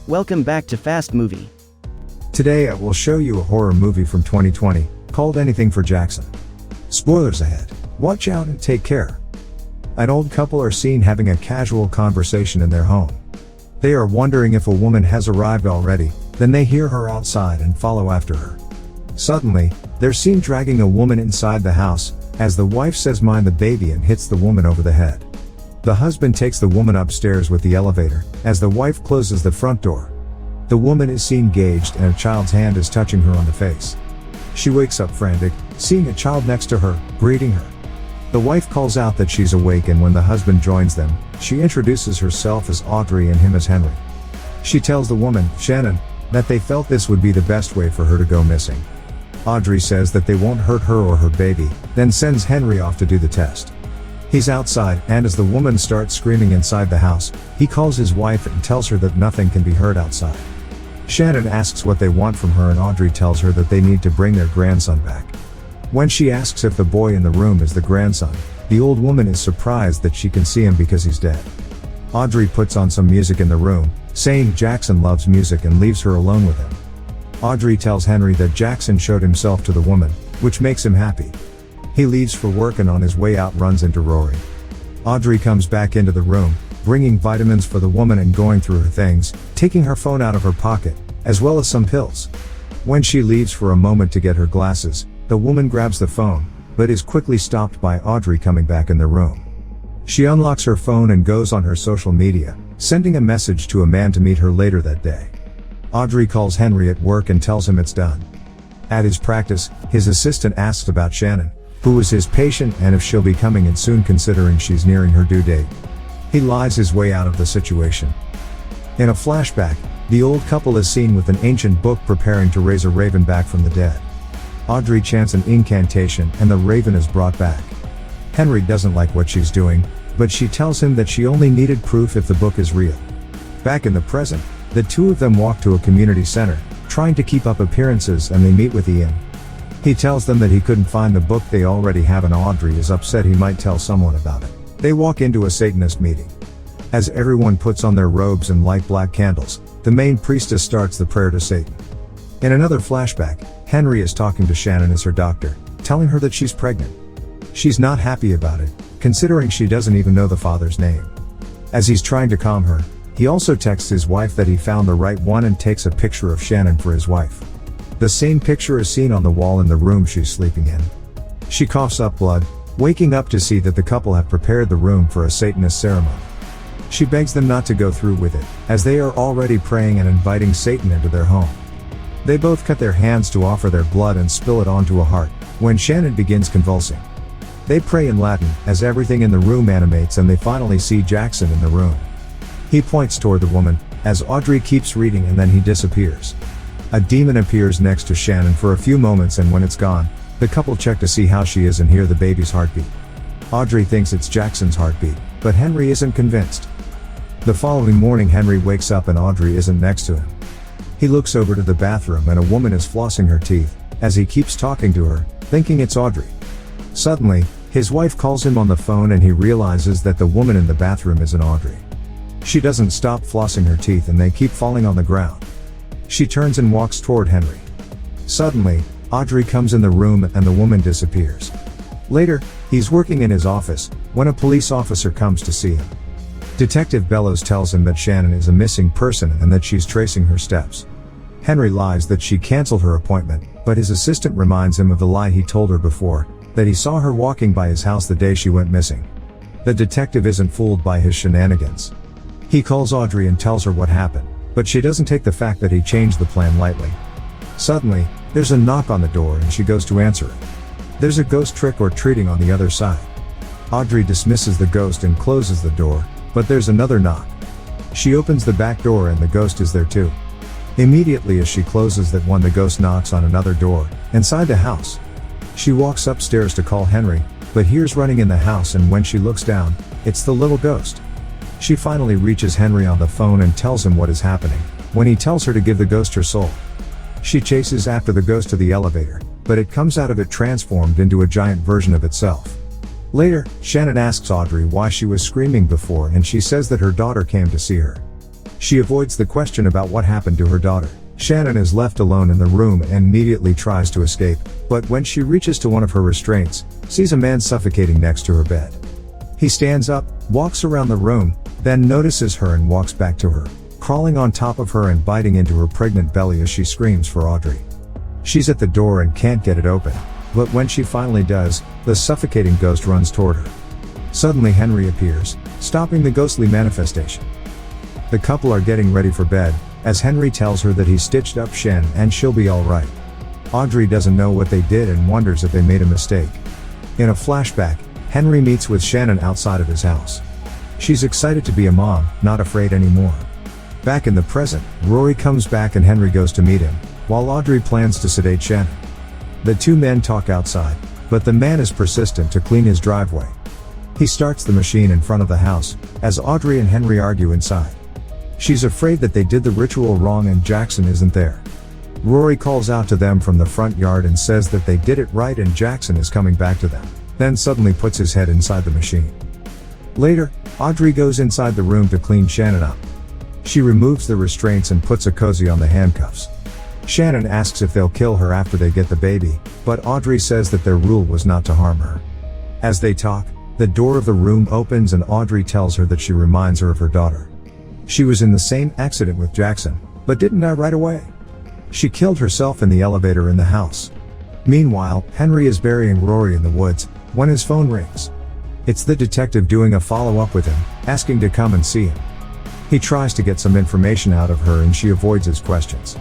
Welcome back to Fast Movie. Today I will show you a horror movie from 2020, called Anything for Jackson. Spoilers ahead. Watch out and take care. An old couple are seen having a casual conversation in their home. They are wondering if a woman has arrived already, then they hear her outside and follow after her. Suddenly, they're seen dragging a woman inside the house, as the wife says mind the baby and hits the woman over the head. The husband takes the woman upstairs with the elevator, as the wife closes the front door. The woman is seen gagged and a child's hand is touching her on the face. She wakes up frantic, seeing a child next to her, greeting her. The wife calls out that she's awake, and when the husband joins them, she introduces herself as Audrey and him as Henry. She tells the woman, Shannon, that they felt this would be the best way for her to go missing. Audrey says that they won't hurt her or her baby, then sends Henry off to do the test. He's outside, and as the woman starts screaming inside the house, he calls his wife and tells her that nothing can be heard outside. Shannon asks what they want from her, and Audrey tells her that they need to bring their grandson back. When she asks if the boy in the room is the grandson, the old woman is surprised that she can see him because he's dead. Audrey puts on some music in the room, saying Jackson loves music, and leaves her alone with him. Audrey tells Henry that Jackson showed himself to the woman, which makes him happy. He leaves for work and on his way out runs into Rory. Audrey comes back into the room, bringing vitamins for the woman and going through her things, taking her phone out of her pocket, as well as some pills. When she leaves for a moment to get her glasses, the woman grabs the phone, but is quickly stopped by Audrey coming back in the room. She unlocks her phone and goes on her social media, sending a message to a man to meet her later that day. Audrey calls Henry at work and tells him it's done. At his practice, his assistant asks about Shannon, who is his patient, and if she'll be coming in soon considering she's nearing her due date. He lies his way out of the situation. In a flashback, the old couple is seen with an ancient book preparing to raise a raven back from the dead. Audrey chants an incantation and the raven is brought back. Henry doesn't like what she's doing, but she tells him that she only needed proof if the book is real. Back in the present, the two of them walk to a community center, trying to keep up appearances, and they meet with Ian. He tells them that he couldn't find the book they already have, and Audrey is upset he might tell someone about it. They walk into a Satanist meeting. As everyone puts on their robes and light black candles, the main priestess starts the prayer to Satan. In another flashback, Henry is talking to Shannon as her doctor, telling her that she's pregnant. She's not happy about it, considering she doesn't even know the father's name. As he's trying to calm her, he also texts his wife that he found the right one and takes a picture of Shannon for his wife. The same picture is seen on the wall in the room she's sleeping in. She coughs up blood, waking up to see that the couple have prepared the room for a Satanist ceremony. She begs them not to go through with it, as they are already praying and inviting Satan into their home. They both cut their hands to offer their blood and spill it onto a heart, when Shannon begins convulsing. They pray in Latin, as everything in the room animates, and they finally see Jackson in the room. He points toward the woman, as Audrey keeps reading, and then he disappears. A demon appears next to Shannon for a few moments, and when it's gone, the couple check to see how she is and hear the baby's heartbeat. Audrey thinks it's Jackson's heartbeat, but Henry isn't convinced. The following morning, Henry wakes up and Audrey isn't next to him. He looks over to the bathroom and a woman is flossing her teeth, as he keeps talking to her, thinking it's Audrey. Suddenly, his wife calls him on the phone and he realizes that the woman in the bathroom isn't Audrey. She doesn't stop flossing her teeth and they keep falling on the ground. She turns and walks toward Henry. Suddenly, Audrey comes in the room and the woman disappears. Later, he's working in his office, when a police officer comes to see him. Detective Bellows tells him that Shannon is a missing person and that she's tracing her steps. Henry lies that she canceled her appointment, but his assistant reminds him of the lie he told her before, that he saw her walking by his house the day she went missing. The detective isn't fooled by his shenanigans. He calls Audrey and tells her what happened, but she doesn't take the fact that he changed the plan lightly. Suddenly, there's a knock on the door and she goes to answer it. There's a ghost trick or treating on the other side. Audrey dismisses the ghost and closes the door, but there's another knock. She opens the back door and the ghost is there too. Immediately as she closes that one, the ghost knocks on another door, inside the house. She walks upstairs to call Henry, but hears running in the house, and when she looks down, it's the little ghost. She finally reaches Henry on the phone and tells him what is happening, when he tells her to give the ghost her soul. She chases after the ghost to the elevator, but it comes out of it transformed into a giant version of itself. Later, Shannon asks Audrey why she was screaming before, and she says that her daughter came to see her. She avoids the question about what happened to her daughter. Shannon is left alone in the room and immediately tries to escape, but when she reaches to one of her restraints, sees a man suffocating next to her bed. He stands up, walks around the room, then notices her and walks back to her, crawling on top of her and biting into her pregnant belly as she screams for Audrey. She's at the door and can't get it open, but when she finally does, the suffocating ghost runs toward her. Suddenly Henry appears, stopping the ghostly manifestation. The couple are getting ready for bed, as Henry tells her that he stitched up Shen and she'll be alright. Audrey doesn't know what they did and wonders if they made a mistake. In a flashback, Henry meets with Shannon outside of his house. She's excited to be a mom, not afraid anymore. Back in the present, Rory comes back and Henry goes to meet him, while Audrey plans to sedate Shannon. The two men talk outside, but the man is persistent to clean his driveway. He starts the machine in front of the house, as Audrey and Henry argue inside. She's afraid that they did the ritual wrong and Jackson isn't there. Rory calls out to them from the front yard and says that they did it right and Jackson is coming back to them, then suddenly puts his head inside the machine. Later, Audrey goes inside the room to clean Shannon up. She removes the restraints and puts a cozy on the handcuffs. Shannon asks if they'll kill her after they get the baby, but Audrey says that their rule was not to harm her. As they talk, the door of the room opens and Audrey tells her that she reminds her of her daughter. She was in the same accident with Jackson, but didn't die right away. She killed herself in the elevator in the house. Meanwhile, Henry is burying Rory in the woods, when his phone rings. It's the detective doing a follow-up with him, asking to come and see him. He tries to get some information out of her and she avoids his questions.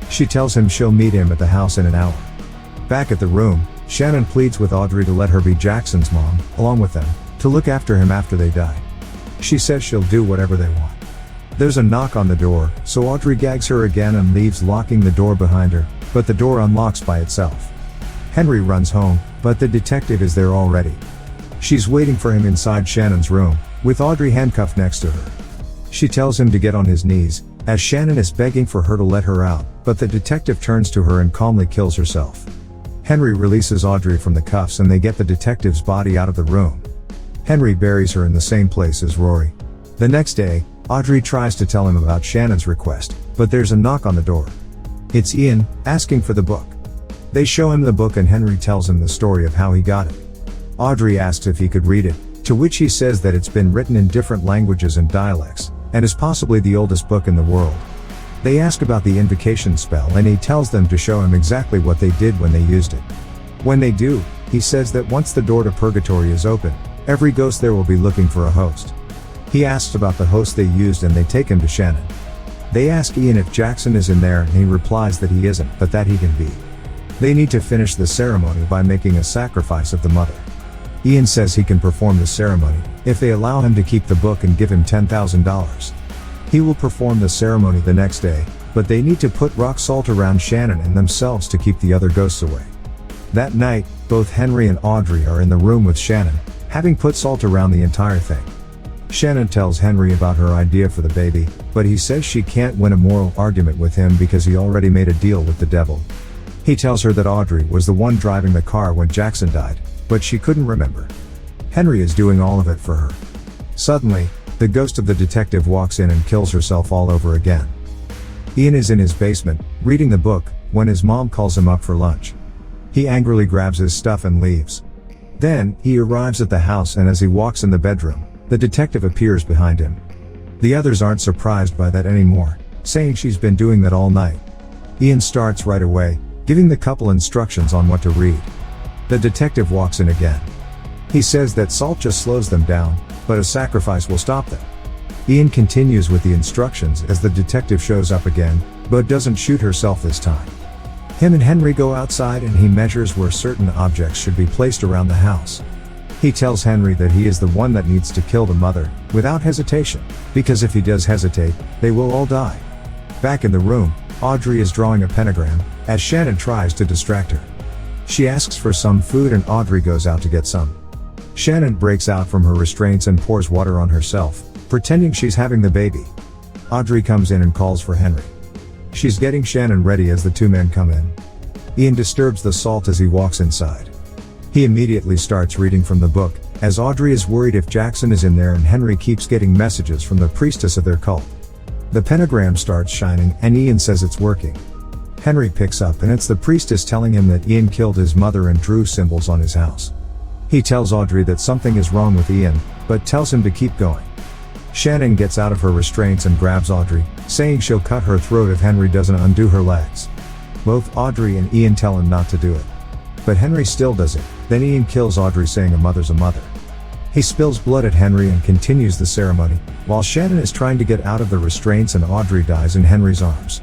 She tells him she'll meet him at the house in an hour. Back at the room, Shannon pleads with Audrey to let her be Jackson's mom, along with them, to look after him after they die. She says she'll do whatever they want. There's a knock on the door, so Audrey gags her again and leaves, locking the door behind her, but the door unlocks by itself. Henry runs home, but the detective is there already. She's waiting for him inside Shannon's room, with Audrey handcuffed next to her. She tells him to get on his knees, as Shannon is begging for her to let her out, but the detective turns to her and calmly kills herself. Henry releases Audrey from the cuffs and they get the detective's body out of the room. Henry buries her in the same place as Rory. The next day, Audrey tries to tell him about Shannon's request, but there's a knock on the door. It's Ian, asking for the book. They show him the book and Henry tells him the story of how he got it. Audrey asks if he could read it, to which he says that it's been written in different languages and dialects, and is possibly the oldest book in the world. They ask about the invocation spell and he tells them to show him exactly what they did when they used it. When they do, he says that once the door to purgatory is open, every ghost there will be looking for a host. He asks about the host they used and they take him to Shannon. They ask Ian if Jackson is in there and he replies that he isn't, but that he can be. They need to finish the ceremony by making a sacrifice of the mother. Ian says he can perform the ceremony, if they allow him to keep the book and give him $10,000. He will perform the ceremony the next day, but they need to put rock salt around Shannon and themselves to keep the other ghosts away. That night, both Henry and Audrey are in the room with Shannon, having put salt around the entire thing. Shannon tells Henry about her idea for the baby, but he says she can't win a moral argument with him because he already made a deal with the devil. He tells her that Audrey was the one driving the car when Jackson died, but she couldn't remember. Henry is doing all of it for her. Suddenly, the ghost of the detective walks in and kills herself all over again. Ian is in his basement, reading the book, when his mom calls him up for lunch. He angrily grabs his stuff and leaves. Then, he arrives at the house and as he walks in the bedroom, the detective appears behind him. The others aren't surprised by that anymore, saying she's been doing that all night. Ian starts right away, giving the couple instructions on what to read. The detective walks in again. He says that salt just slows them down, but a sacrifice will stop them. Ian continues with the instructions as the detective shows up again, but doesn't shoot herself this time. Him and Henry go outside and he measures where certain objects should be placed around the house. He tells Henry that he is the one that needs to kill the mother, without hesitation, because if he does hesitate, they will all die. Back in the room, Audrey is drawing a pentagram, as Shannon tries to distract her. She asks for some food and Audrey goes out to get some. Shannon breaks out from her restraints and pours water on herself, pretending she's having the baby. Audrey comes in and calls for Henry. She's getting Shannon ready as the two men come in. Ian disturbs the salt as he walks inside. He immediately starts reading from the book, as Audrey is worried if Jackson is in there and Henry keeps getting messages from the priestess of their cult. The pentagram starts shining and Ian says it's working. Henry picks up and it's the priestess telling him that Ian killed his mother and drew symbols on his house. He tells Audrey that something is wrong with Ian, but tells him to keep going. Shannon gets out of her restraints and grabs Audrey, saying she'll cut her throat if Henry doesn't undo her legs. Both Audrey and Ian tell him not to do it. But Henry still does it, then Ian kills Audrey saying a mother's a mother. He spills blood at Henry and continues the ceremony, while Shannon is trying to get out of the restraints and Audrey dies in Henry's arms.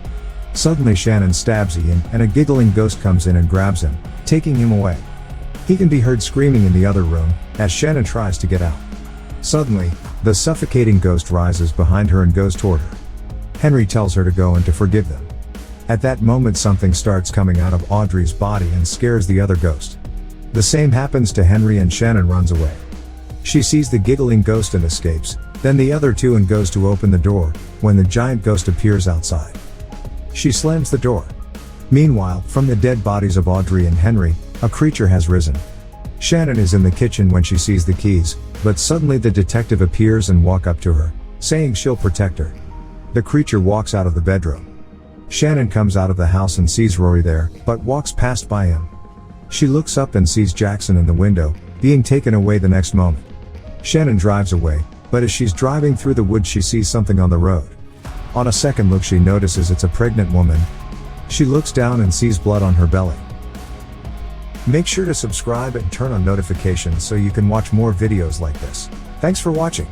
Suddenly Shannon stabs Ian and a giggling ghost comes in and grabs him, taking him away. He can be heard screaming in the other room, as Shannon tries to get out. Suddenly, the suffocating ghost rises behind her and goes toward her. Henry tells her to go and to forgive them. At that moment something starts coming out of Audrey's body and scares the other ghost. The same happens to Henry and Shannon runs away. She sees the giggling ghost and escapes, then the other two and goes to open the door, when the giant ghost appears outside. She slams the door. Meanwhile, from the dead bodies of Audrey and Henry, a creature has risen. Shannon is in the kitchen when she sees the keys, but suddenly the detective appears and walks up to her, saying she'll protect her. The creature walks out of the bedroom. Shannon comes out of the house and sees Rory there, but walks past by him. She looks up and sees Jackson in the window, being taken away the next moment. Shannon drives away, but as she's driving through the woods she sees something on the road. On a second look she notices it's a pregnant woman. She looks down and sees blood on her belly. Make sure to subscribe and turn on notifications so you can watch more videos like this. Thanks for watching.